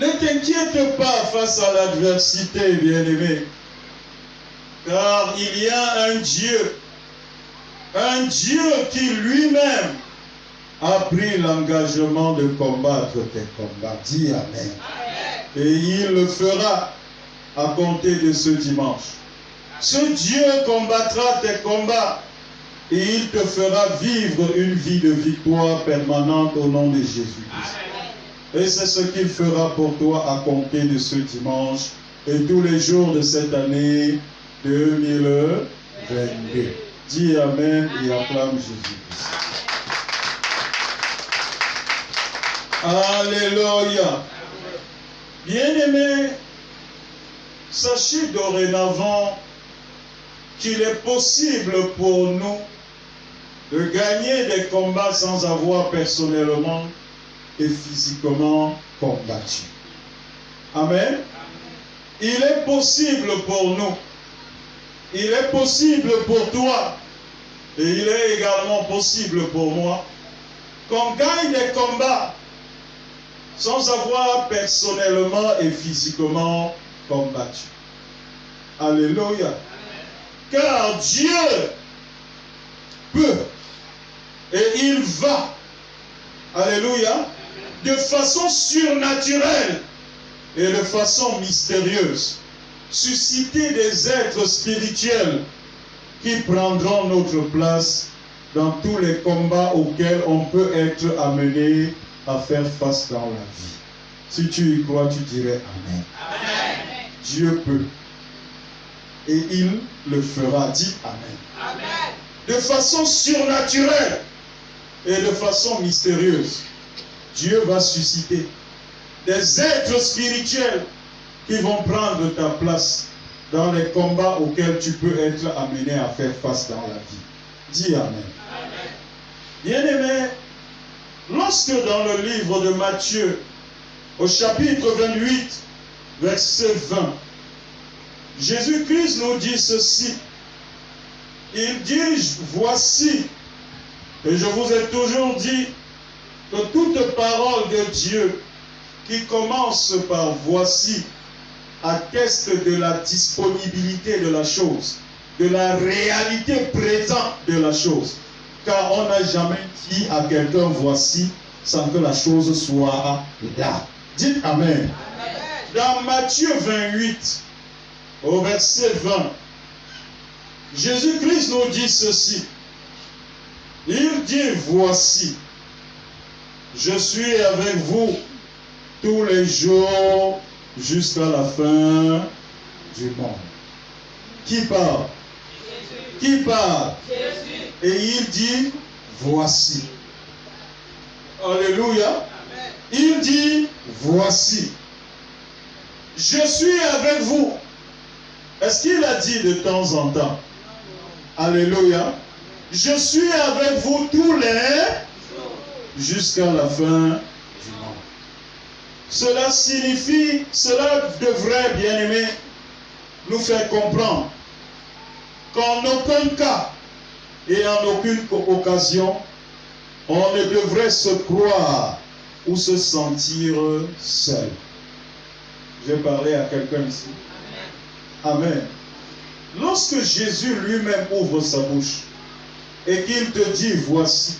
Ne t'inquiète pas face à l'adversité, bien-aimé. Car il y a un Dieu qui lui-même a pris l'engagement de combattre tes combats. Dis Amen. Et il le fera à compter de ce dimanche. Ce Dieu combattra tes combats et il te fera vivre une vie de victoire permanente au nom de Jésus-Christ. Et c'est ce qu'il fera pour toi à compter de ce dimanche et tous les jours de cette année 2022. Dis Amen et acclame Jésus-Christ. Alléluia. Bien-aimés, sachez dorénavant qu'il est possible pour nous de gagner des combats sans avoir personnellement et physiquement combattu. Amen. Il est possible pour nous. Il est possible pour toi. Et il est également possible pour moi qu'on gagne des combats sans avoir personnellement et physiquement combattu. Alléluia. Car Dieu peut et il va, alléluia, de façon surnaturelle et de façon mystérieuse, susciter des êtres spirituels qui prendront notre place dans tous les combats auxquels on peut être amené à faire face dans la vie. Si tu y crois, tu dirais Amen. Amen. Dieu peut. Et il le fera. Dis Amen. Amen. De façon surnaturelle et de façon mystérieuse, Dieu va susciter des êtres spirituels qui vont prendre ta place dans les combats auxquels tu peux être amené à faire face dans la vie. Dis Amen. Amen. Bien-aimé, lorsque dans le livre de Matthieu, au chapitre 28, verset 20, Jésus-Christ nous dit ceci. Il dit, voici, et je vous ai toujours dit que toute parole de Dieu qui commence par voici atteste de la disponibilité de la chose, de la réalité présente de la chose. Car on n'a jamais dit à quelqu'un voici sans que la chose soit là. Dites Amen. Amen. Dans Matthieu 28, au verset 20, Jésus-Christ nous dit ceci. Il dit, voici, je suis avec vous tous les jours jusqu'à la fin du monde. Qui parle? Jésus. Qui parle? Jésus. Et il dit, voici. Alléluia. Amen. Il dit, voici. Je suis avec vous. Est-ce qu'il a dit de temps en temps? Alléluia. Je suis avec vous tous les jours jusqu'à la fin du monde. Cela signifie, cela devrait, bien aimé, nous faire comprendre qu'en aucun cas et en aucune occasion, on ne devrait se croire ou se sentir seul. J'ai parlé à quelqu'un ici. Amen. Lorsque Jésus lui-même ouvre sa bouche et qu'il te dit, voici,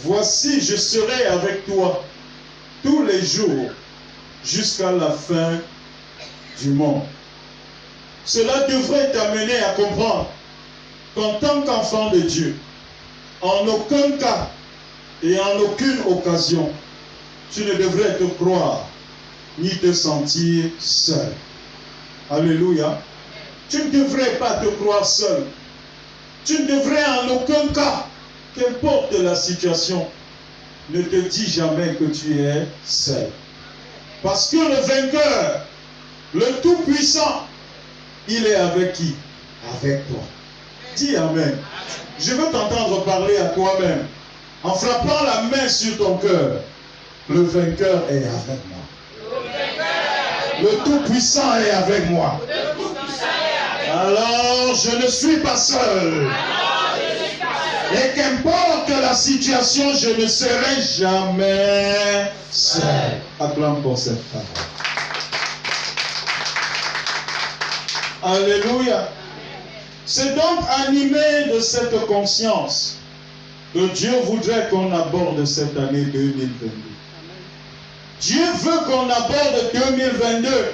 voici, je serai avec toi tous les jours jusqu'à la fin du monde. Cela devrait t'amener à comprendre qu'en tant qu'enfant de Dieu, en aucun cas et en aucune occasion, tu ne devrais te croire ni te sentir seul. Alléluia. Tu ne devrais pas te croire seul. Tu ne devrais en aucun cas, qu'importe la situation, ne te dis jamais que tu es seul. Parce que le vainqueur, le Tout-Puissant, il est avec qui? Avec toi. Dis Amen. Je veux t'entendre parler à toi-même. En frappant la main sur ton cœur, le vainqueur est avec moi. Le Tout-Puissant est avec moi. Alors je ne suis pas seul. Et qu'importe la situation, je ne serai jamais seul. Acclame pour cette parole. Alléluia. C'est donc animé de cette conscience que Dieu voudrait qu'on aborde cette année 2022. Dieu veut qu'on aborde 2022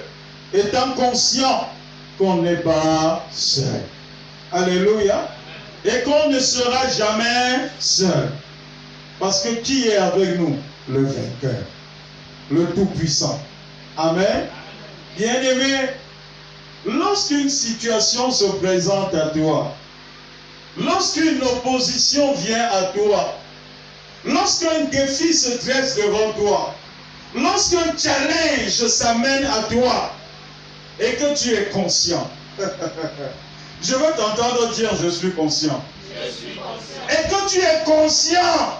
étant conscient qu'on n'est pas seul. Alléluia. Et qu'on ne sera jamais seul. Parce que qui est avec nous? Le vainqueur. Le Tout-Puissant. Amen. Bien-aimé, lorsqu'une situation se présente à toi, lorsqu'une opposition vient à toi, lorsqu'un défi se dresse devant toi, lorsqu'un challenge s'amène à toi et que tu es conscient, je veux t'entendre dire je suis conscient. Je suis conscient. Et que tu es conscient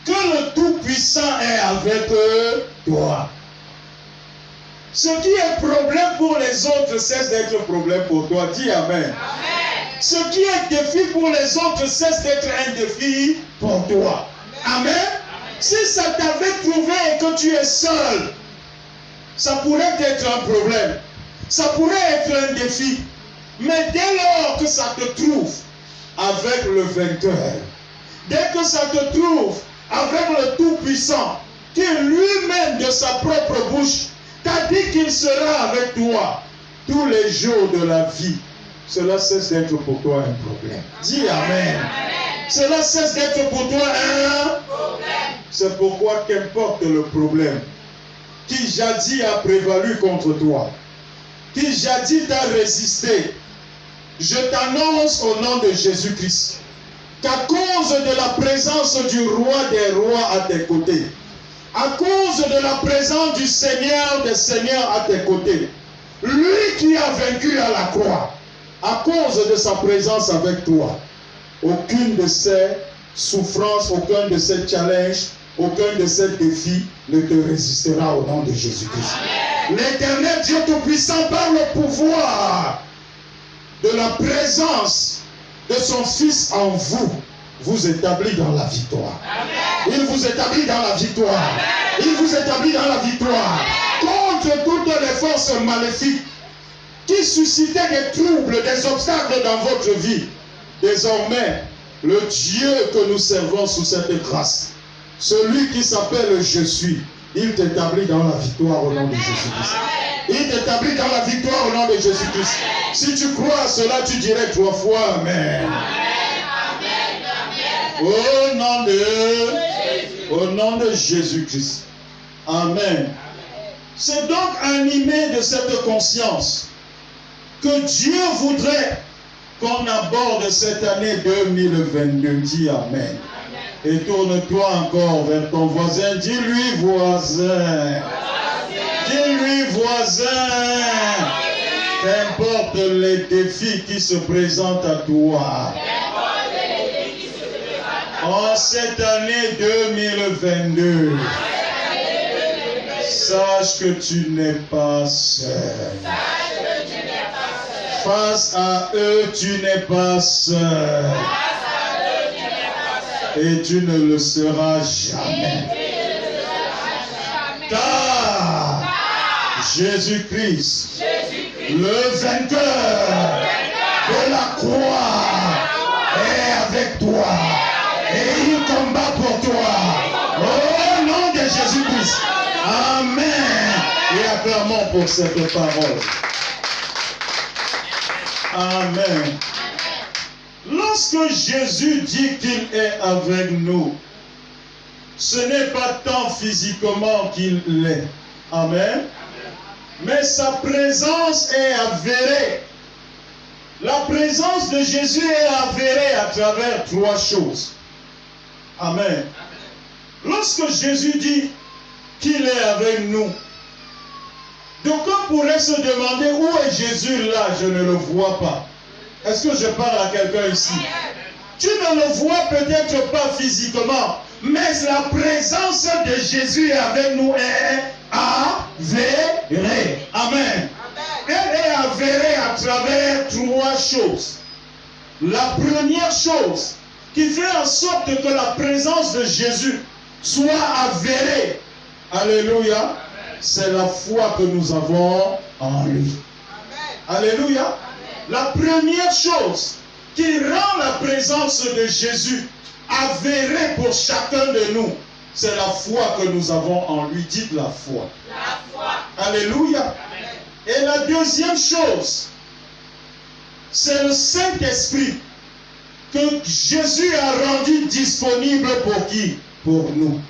que le Tout-Puissant est avec toi. Ce qui est problème pour les autres cesse d'être problème pour toi. Dis Amen. Amen. Ce qui est défi pour les autres cesse d'être un défi pour toi. Amen. Amen. Si ça t'avait trouvé et que tu es seul, ça pourrait être un problème. Ça pourrait être un défi. Mais dès lors que ça te trouve avec le vainqueur, dès que ça te trouve avec le Tout-Puissant, qui lui-même de sa propre bouche t'a dit qu'il sera avec toi tous les jours de la vie, cela cesse d'être pour toi un problème. Dis Amen. Amen. Cela cesse d'être pour toi un problème. C'est pourquoi qu'importe le problème qui jadis a prévalu contre toi, qui jadis t'a résisté, je t'annonce au nom de Jésus-Christ qu'à cause de la présence du roi des rois à tes côtés, à cause de la présence du Seigneur des seigneurs à tes côtés, lui qui a vaincu à la croix, à cause de sa présence avec toi, aucune de ces souffrances, aucun de ces challenges, aucun de ces défis ne te résistera au nom de Jésus-Christ. L'Éternel Dieu Tout-Puissant, par le pouvoir de la présence de son Fils en vous, vous établit dans la victoire. Amen. Il vous établit dans la victoire. Amen. Il vous établit dans la victoire. Amen. Contre toutes les forces maléfiques qui suscitaient des troubles, des obstacles dans votre vie. Désormais, le Dieu que nous servons sous cette grâce, celui qui s'appelle Je suis, il t'établit dans la victoire au nom de Jésus-Christ. Il t'établit dans la victoire au nom de Jésus-Christ. Si tu crois à cela, tu dirais 3 fois Amen. Au nom de Jésus-Christ. Amen. C'est donc animé de cette conscience que Dieu voudrait qu'on aborde cette année 2022. Dis Amen. Et tourne-toi encore vers ton voisin. Dis-lui voisin. Dis-lui voisin. Qu'importe les défis qui se présentent à toi. En cette année 2022, sache que tu n'es pas seul. Face à eux, tu n'es pas seul. Et tu ne le seras jamais. Car Jésus-Christ, le vainqueur de la croix, est avec toi. Et il combat pour toi. Au nom de Jésus-Christ. Amen. Et acclamons pour cette parole. Amen. Lorsque Jésus dit qu'il est avec nous, ce n'est pas tant physiquement qu'il l'est. Amen. Mais sa présence est avérée. La présence de Jésus est avérée à travers 3 choses. Amen. Lorsque Jésus dit qu'il est avec nous, d'aucuns pourraient se demander où est Jésus là, je ne le vois pas. Est-ce que je parle à quelqu'un ici? Tu ne le vois peut-être pas physiquement, mais la présence de Jésus est avec nous est avérée. Amen. Elle est avérée à travers 3 choses. La première chose, qui fait en sorte que la présence de Jésus soit avérée. Alléluia. C'est la foi que nous avons en lui. Alléluia. La première chose qui rend la présence de Jésus avérée pour chacun de nous, c'est la foi que nous avons en lui. Dites la foi. La foi. Alléluia. Amen. Et la deuxième chose, c'est le Saint-Esprit que Jésus a rendu disponible pour qui? Pour nous.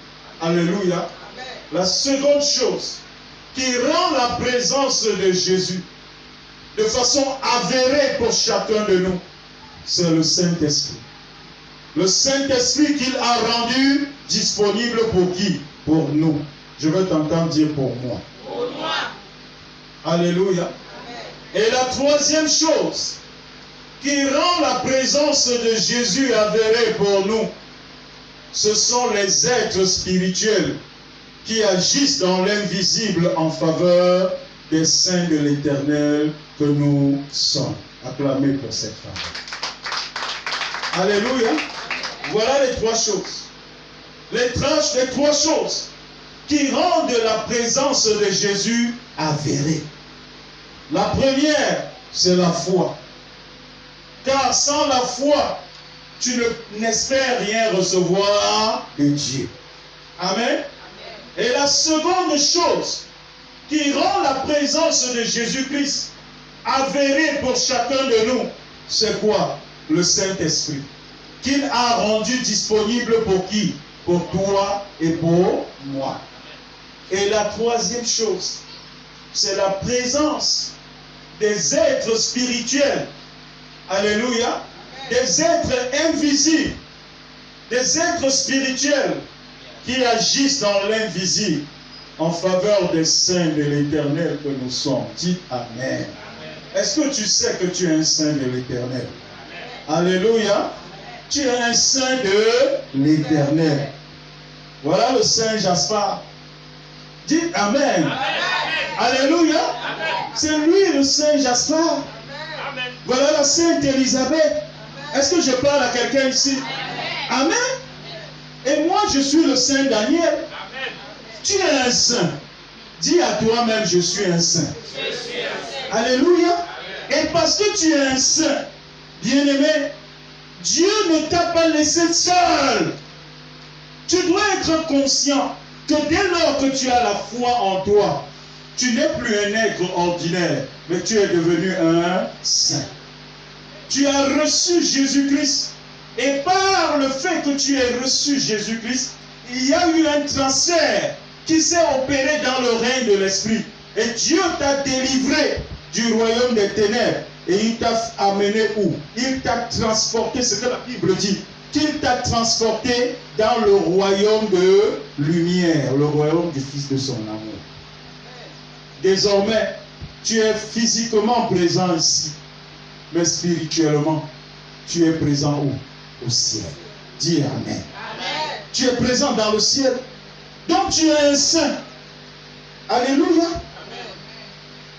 Alléluia. Amen. La seconde chose qui rend la présence de Jésus de façon avérée pour chacun de nous, c'est le Saint-Esprit. Le Saint-Esprit qu'il a rendu disponible pour qui? Pour nous. Je veux t'entendre dire pour moi. Pour moi. Alléluia. Amen. Et la troisième chose qui rend la présence de Jésus avérée pour nous, ce sont les êtres spirituels qui agissent dans l'invisible en faveur des saints de l'Éternel que nous sommes. Acclamez pour cette femme. Alléluia. Voilà les trois choses. Les trois choses qui rendent la présence de Jésus avérée. La première, c'est la foi. Car sans la foi, tu n'espères rien recevoir de Dieu. Amen. Et la seconde chose qui rend la présence de Jésus-Christ avérée pour chacun de nous, c'est quoi? Le Saint-Esprit. Qu'il a rendu disponible pour qui? Pour toi et pour moi. Et la troisième chose, c'est la présence des êtres spirituels. Alléluia. Des êtres invisibles. Des êtres spirituels qui agissent dans l'invisible en faveur des saints de l'Éternel que nous sommes. Dites Amen. Est-ce que tu sais que tu es un saint de l'Éternel? Alléluia. Tu es un saint de l'Éternel. Voilà le saint Jaspar. Dites Amen. Alléluia. C'est lui le saint Jaspar. Voilà la sainte Élisabeth. Est-ce que je parle à quelqu'un ici? Amen. Et moi, je suis le saint Daniel. Tu es un saint. Dis à toi-même, je suis un saint. Alléluia. Et parce que tu es un saint, bien-aimé, Dieu ne t'a pas laissé seul. Tu dois être conscient que dès lors que tu as la foi en toi, tu n'es plus un être ordinaire, mais tu es devenu un saint. Tu as reçu Jésus-Christ. Et par le fait que tu aies reçu Jésus-Christ, il y a eu un transfert qui s'est opéré dans le règne de l'Esprit. Et Dieu t'a délivré du royaume des ténèbres. Et il t'a amené où? Il t'a transporté, ce que la Bible dit, qu'il t'a transporté dans le royaume de lumière, le royaume du Fils de son amour. Désormais, tu es physiquement présent ici, mais spirituellement, tu es présent où? Au ciel. Dis Amen. Amen. Tu es présent dans le ciel. Donc tu es un saint. Alléluia. Amen.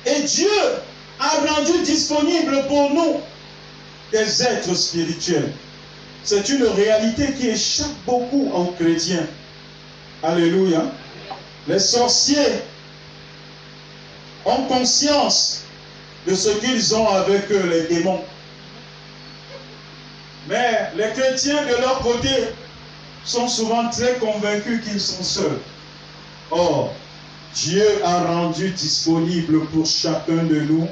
Et Dieu a rendu disponible pour nous des êtres spirituels. C'est une réalité qui échappe beaucoup aux chrétiens. Alléluia. Les sorciers ont conscience de ce qu'ils ont avec eux, les démons. Mais les chrétiens de leur côté sont souvent très convaincus qu'ils sont seuls. Or, Dieu a rendu disponible pour chacun de nous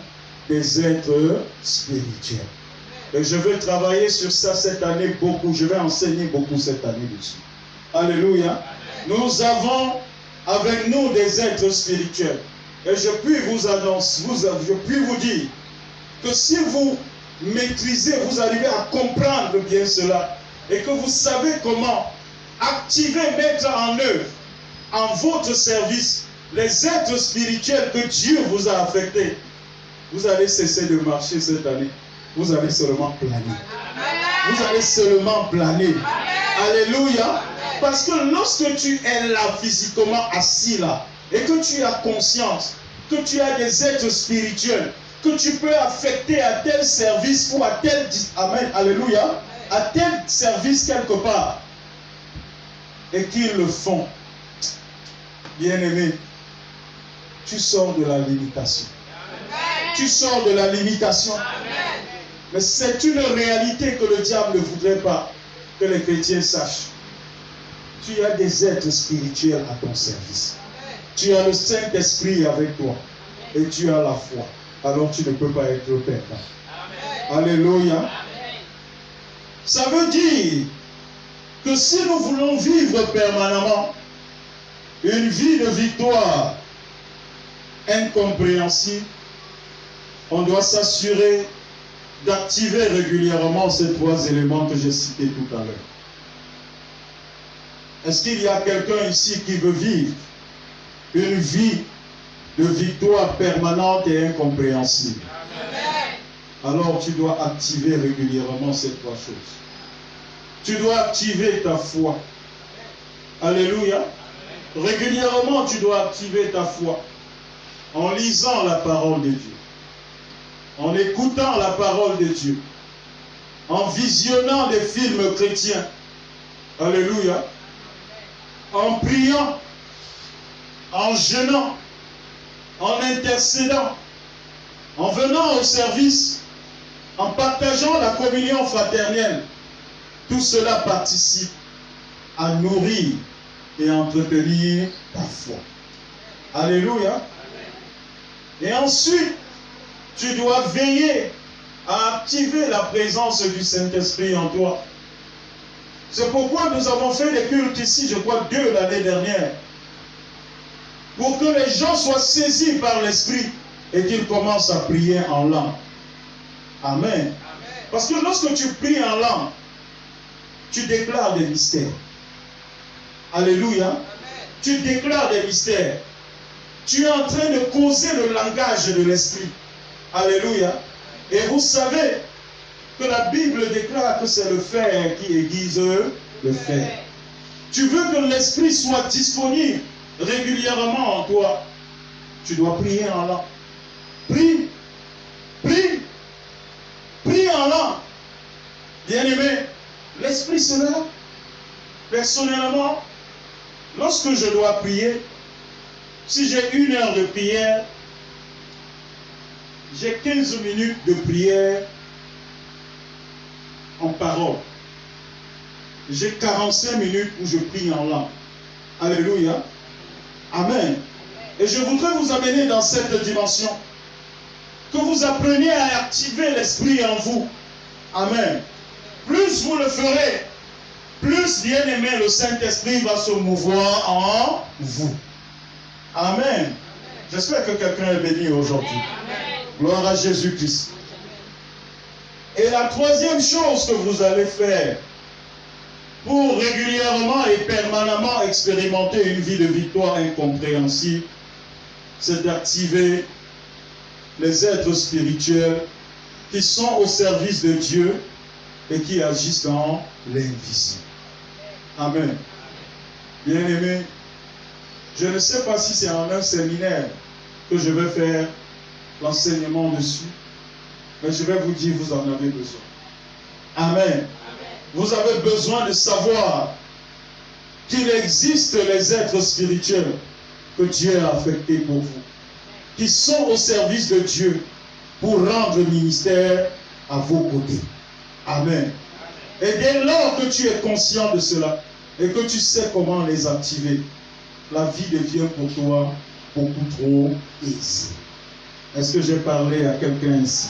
des êtres spirituels. Et je vais travailler sur ça cette année beaucoup. Je vais enseigner beaucoup cette année dessus. Alléluia. Nous avons avec nous des êtres spirituels. Et je puis vous annoncer, je puis vous dire que si vous maîtrisez, vous arrivez à comprendre bien cela et que vous savez comment activer, mettre en œuvre en votre service les êtres spirituels que Dieu vous a affectés, vous allez cesser de marcher cette année. Vous allez seulement planer. Vous allez seulement planer. Alléluia. Parce que lorsque tu es là physiquement assis là et que tu as conscience que tu as des êtres spirituels que tu peux affecter à tel service ou à tel... Amen. Alléluia. à tel service quelque part et qu'ils le font, bien-aimé, tu sors de la limitation. Tu sors de la limitation. Mais c'est une réalité que le diable ne voudrait pas que les chrétiens sachent. Tu as des êtres spirituels à ton service. Tu as le Saint-Esprit avec toi. Et tu as la foi. Alors tu ne peux pas être perdant. Alléluia. Ça veut dire que si nous voulons vivre permanemment une vie de victoire incompréhensible, on doit s'assurer d'activer régulièrement ces trois éléments que j'ai cités tout à l'heure. Est-ce qu'il y a quelqu'un ici qui veut vivre une vie de victoire permanente et incompréhensible? Alors tu dois activer régulièrement ces trois choses. Tu dois activer ta foi. Alléluia. Régulièrement, tu dois activer ta foi en lisant la parole de Dieu, en écoutant la parole de Dieu, en visionnant des films chrétiens. Alléluia. En priant, en jeûnant, en intercédant, en venant au service, en partageant la communion fraternelle. Tout cela participe à nourrir et entretenir ta foi. Alléluia. Et ensuite, tu dois veiller à activer la présence du Saint-Esprit en toi. C'est pourquoi nous avons fait des cultes ici, je crois 2 l'année dernière, pour que les gens soient saisis par l'Esprit et qu'ils commencent à prier en langue. Amen. Parce que lorsque tu pries en langue, tu déclares des mystères. Alléluia. Amen. Tu déclares des mystères. Tu es en train de causer le langage de l'Esprit. Alléluia. Et vous savez que la Bible déclare que c'est le fer qui aiguise le fer. Tu veux que l'Esprit soit disponible régulièrement en toi. Tu dois prier en langue. Prie. Prie. Prie en langue. Bien-aimé, l'Esprit sera. Personnellement, lorsque je dois prier, si j'ai 1 heure de prière, j'ai 15 minutes de prière en parole. J'ai 45 minutes où je prie en langue. Alléluia. Amen. Et je voudrais vous amener dans cette dimension. Que vous appreniez à activer l'Esprit en vous. Amen. Plus vous le ferez, plus, bien aimé, le Saint-Esprit va se mouvoir en vous. Amen. J'espère que quelqu'un est béni aujourd'hui. Gloire à Jésus-Christ. Et la troisième chose que vous allez faire pour régulièrement et permanemment expérimenter une vie de victoire incompréhensible, c'est d'activer les êtres spirituels qui sont au service de Dieu et qui agissent dans l'invisible. Amen. Bien-aimés, je ne sais pas si c'est en un séminaire que je vais faire l'enseignement dessus, mais je vais vous dire, vous en avez besoin. Amen. Vous avez besoin de savoir qu'il existe les êtres spirituels que Dieu a affectés pour vous, qui sont au service de Dieu pour rendre le ministère à vos côtés. Amen. Et dès lors que tu es conscient de cela et que tu sais comment les activer, la vie devient pour toi beaucoup trop aisée. Est-ce que j'ai parlé à quelqu'un ici?